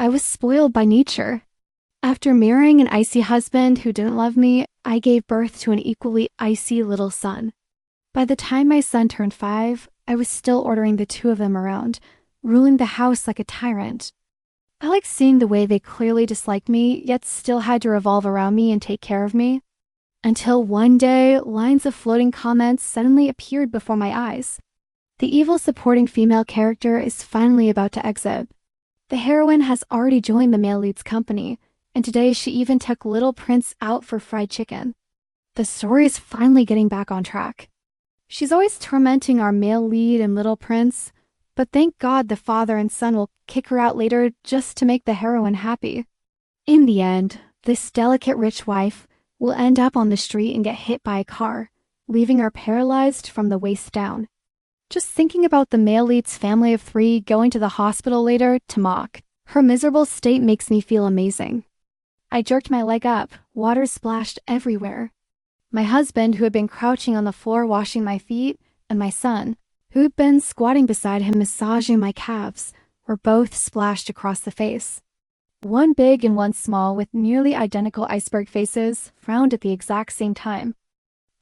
I was spoiled by nature. After marrying an icy husband who didn't love me, I gave birth to an equally icy little son. By the time my son turned 5, I was still ordering the two of them around, ruling the house like a tyrant. I liked seeing the way they clearly disliked me, yet still had to revolve around me and take care of me. Until one day, lines of floating comments suddenly appeared before my eyes. The evil supporting female character is finally about to exit. The heroine has already joined the male lead's company, and today she even took Little Prince out for fried chicken. The story is finally getting back on track. She's always tormenting our male lead and Little Prince, but thank God the father and son will kick her out later just to make the heroine happy. In the end, this delicate rich wife will end up on the street and get hit by a car, leaving her paralyzed from the waist down. Just thinking about the male lead's family of 3 going to the hospital later to mock her miserable state makes me feel amazing. I jerked my leg up, water splashed everywhere. My husband, who had been crouching on the floor washing my feet, and my son, who had been squatting beside him massaging my calves, were both splashed across the face. One big and one small, with nearly identical iceberg faces, frowned at the exact same time.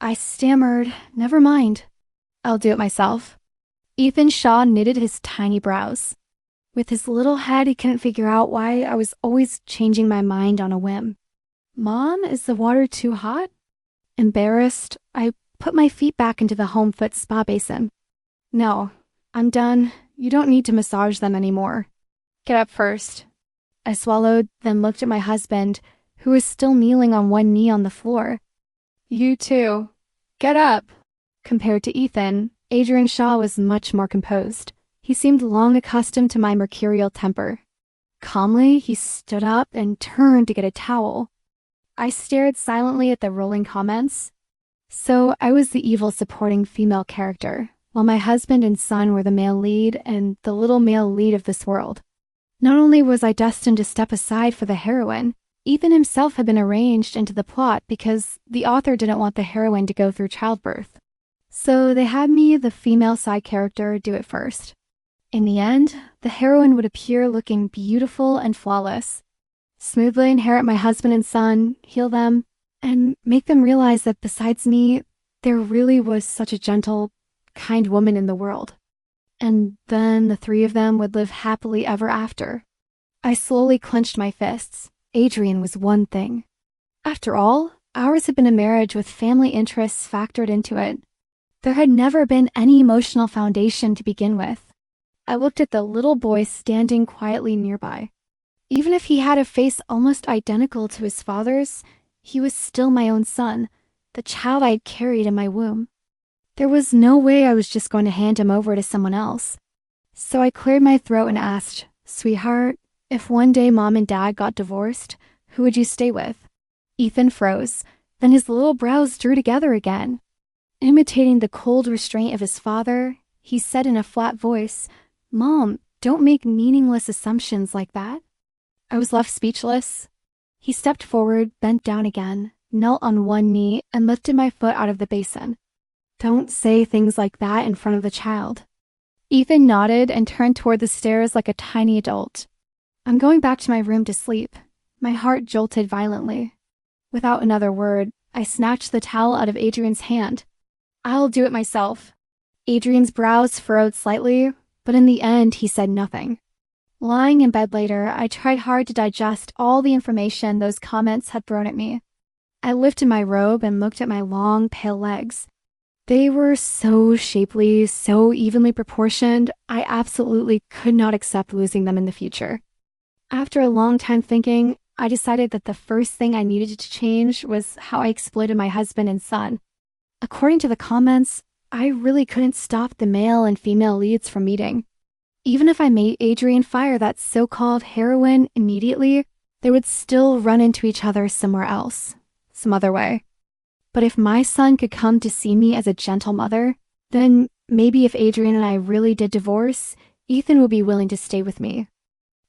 I stammered, "Never mind. I'll do it myself." Ethan Shaw knitted his tiny brows. With his little head, he couldn't figure out why I was always changing my mind on a whim. "Mom, is the water too hot?" Embarrassed, I put my feet back into the home foot spa basin. "No, I'm done. You don't need to massage them anymore. Get up first." I swallowed, then looked at my husband, who was still kneeling on one knee on the floor. "You too. Get up." Compared to Ethan, Adrian Shaw was much more composed. He seemed long accustomed to my mercurial temper. Calmly, he stood up and turned to get a towel. I stared silently at the rolling comments. So I was the evil supporting female character, while my husband and son were the male lead and the little male lead of this world. Not only was I destined to step aside for the heroine, Ethan himself had been arranged into the plot because the author didn't want the heroine to go through childbirth. So they had me, the female side character, do it first. In the end, the heroine would appear looking beautiful and flawless, smoothly inherit my husband and son, heal them, and make them realize that besides me, there really was such a gentle, kind woman in the world. And then the 3 of them would live happily ever after. I slowly clenched my fists. Adrian was one thing. After all, ours had been a marriage with family interests factored into it. There had never been any emotional foundation to begin with. I looked at the little boy standing quietly nearby. Even if he had a face almost identical to his father's, he was still my own son, the child I had carried in my womb. There was no way I was just going to hand him over to someone else. So I cleared my throat and asked, "Sweetheart, if one day Mom and Dad got divorced, who would you stay with?" Ethan froze, then his little brows drew together again. Imitating the cold restraint of his father, he said in a flat voice, "Mom, don't make meaningless assumptions like that." I was left speechless. He stepped forward, bent down again, knelt on one knee, and lifted my foot out of the basin. "Don't say things like that in front of the child." Ethan nodded and turned toward the stairs like a tiny adult. "I'm going back to my room to sleep." My heart jolted violently. Without another word, I snatched the towel out of Adrian's hand. "I'll do it myself." Adrian's brows furrowed slightly, but in the end, he said nothing. Lying in bed later, I tried hard to digest all the information those comments had thrown at me. I lifted my robe and looked at my long, pale legs. They were so shapely, so evenly proportioned, I absolutely could not accept losing them in the future. After a long time thinking, I decided that the first thing I needed to change was how I exploited my husband and son. According to the comments, I really couldn't stop the male and female leads from meeting. Even if I made Adrian fire that so-called heroine immediately, they would still run into each other somewhere else, some other way. But if my son could come to see me as a gentle mother, then maybe if Adrian and I really did divorce, Ethan would be willing to stay with me.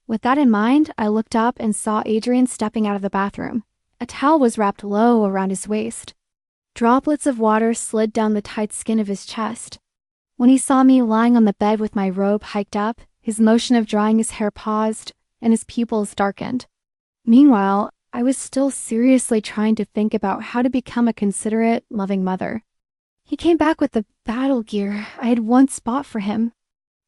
With that in mind, I looked up and saw Adrian stepping out of the bathroom. A towel was wrapped low around his waist. Droplets of water slid down the tight skin of his chest. When he saw me lying on the bed with my robe hiked up, his motion of drying his hair paused, and his pupils darkened. Meanwhile, I was still seriously trying to think about how to become a considerate, loving mother. He came back with the battle gear I had once bought for him.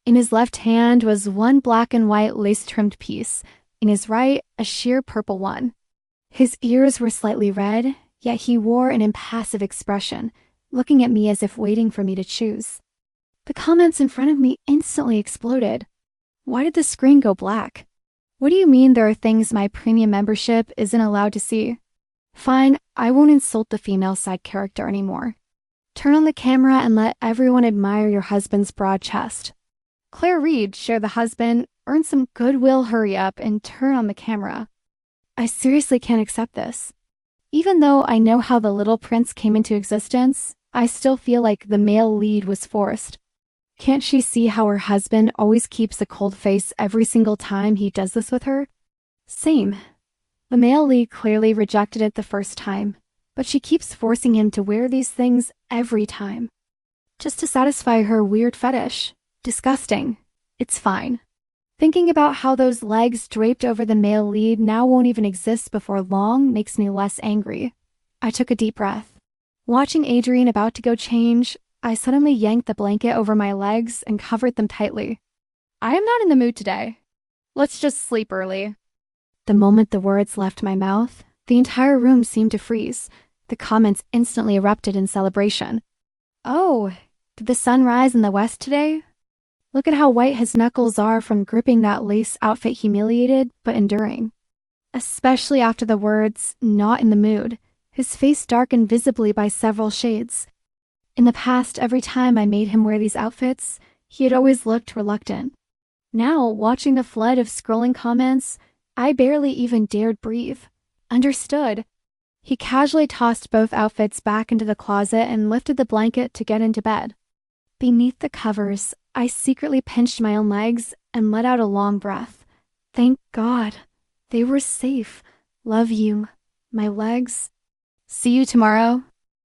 In his left hand was one black and white lace-trimmed piece, in his right, a sheer purple one. His ears were slightly red, yet he wore an impassive expression, looking at me as if waiting for me to choose. The comments in front of me instantly exploded. Why did the screen go black? What do you mean there are things my premium membership isn't allowed to see? Fine, I won't insult the female side character anymore. Turn on the camera and let everyone admire your husband's broad chest. Claire Reed, share the husband, earn some goodwill, hurry up, and turn on the camera. I seriously can't accept this. Even though I know how the Little Prince came into existence, I still feel like the male lead was forced. Can't she see how her husband always keeps a cold face every single time he does this with her? Same. The male lead clearly rejected it the first time, but she keeps forcing him to wear these things every time. Just to satisfy her weird fetish. Disgusting. It's fine. Thinking about how those legs draped over the male lead now won't even exist before long makes me less angry. I took a deep breath. Watching Adrian about to go change, I suddenly yanked the blanket over my legs and covered them tightly. I am not in the mood today. Let's just sleep early. The moment the words left my mouth, the entire room seemed to freeze. The comments instantly erupted in celebration. Oh, did the sun rise in the west today? Look at how white his knuckles are from gripping that lace outfit, humiliated but enduring. Especially after the words, not in the mood, his face darkened visibly by several shades. In the past, every time I made him wear these outfits, he had always looked reluctant. Now, watching the flood of scrolling comments, I barely even dared breathe. Understood. He casually tossed both outfits back into the closet and lifted the blanket to get into bed. Beneath the covers, I secretly pinched my own legs and let out a long breath. Thank God. They were safe. Love you. My legs. See you tomorrow.